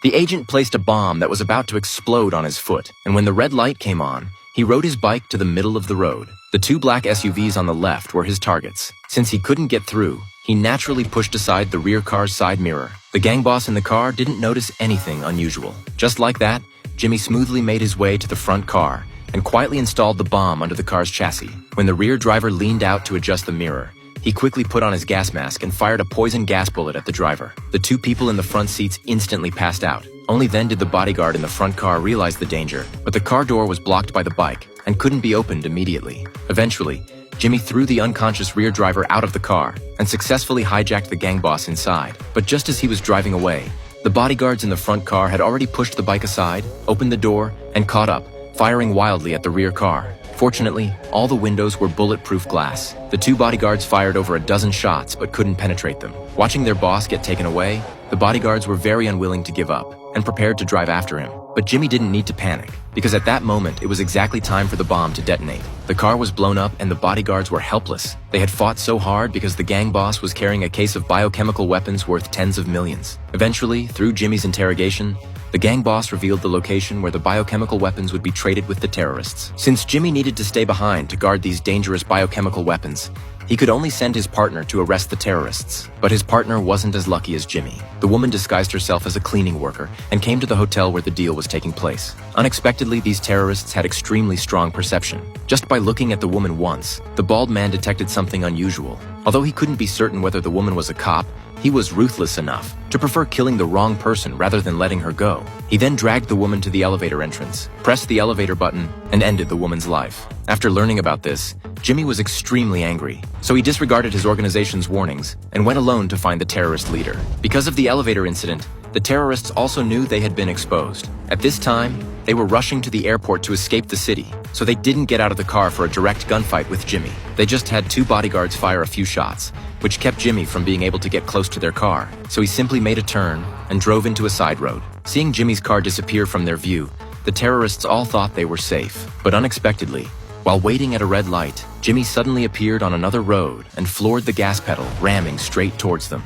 The agent placed a bomb that was about to explode on his foot, and when the red light came on, he rode his bike to the middle of the road. The two black SUVs on the left were his targets. Since he couldn't get through, he naturally pushed aside the rear car's side mirror. The gang boss in the car didn't notice anything unusual. Just like that, Jimmy smoothly made his way to the front car and quietly installed the bomb under the car's chassis. When the rear driver leaned out to adjust the mirror, he quickly put on his gas mask and fired a poison gas bullet at the driver. The two people in the front seats instantly passed out. Only then did the bodyguard in the front car realize the danger, but the car door was blocked by the bike and couldn't be opened immediately. Eventually, Jimmy threw the unconscious rear driver out of the car and successfully hijacked the gang boss inside. But just as he was driving away, the bodyguards in the front car had already pushed the bike aside, opened the door, and caught up, firing wildly at the rear car. Fortunately, all the windows were bulletproof glass. The two bodyguards fired over a dozen shots but couldn't penetrate them. Watching their boss get taken away, the bodyguards were very unwilling to give up and prepared to drive after him. But Jimmy didn't need to panic, because at that moment it was exactly time for the bomb to detonate. The car was blown up and the bodyguards were helpless. They had fought so hard because the gang boss was carrying a case of biochemical weapons worth tens of millions. Eventually, through Jimmy's interrogation, the gang boss revealed the location where the biochemical weapons would be traded with the terrorists. Since Jimmy needed to stay behind to guard these dangerous biochemical weapons, he could only send his partner to arrest the terrorists. But his partner wasn't as lucky as Jimmy. The woman disguised herself as a cleaning worker and came to the hotel where the deal was taking place. Unexpectedly, these terrorists had extremely strong perception. Just by looking at the woman once, the bald man detected something unusual. Although he couldn't be certain whether the woman was a cop, he was ruthless enough to prefer killing the wrong person rather than letting her go. He then dragged the woman to the elevator entrance, pressed the elevator button, and ended the woman's life. After learning about this, Jimmy was extremely angry, so he disregarded his organization's warnings and went alone to find the terrorist leader. Because of the elevator incident, the terrorists also knew they had been exposed. At this time, they were rushing to the airport to escape the city, so they didn't get out of the car for a direct gunfight with Jimmy. They just had two bodyguards fire a few shots, which kept Jimmy from being able to get close to their car, so he simply made a turn and drove into a side road. Seeing Jimmy's car disappear from their view, the terrorists all thought they were safe. But unexpectedly, while waiting at a red light, Jimmy suddenly appeared on another road and floored the gas pedal, ramming straight towards them.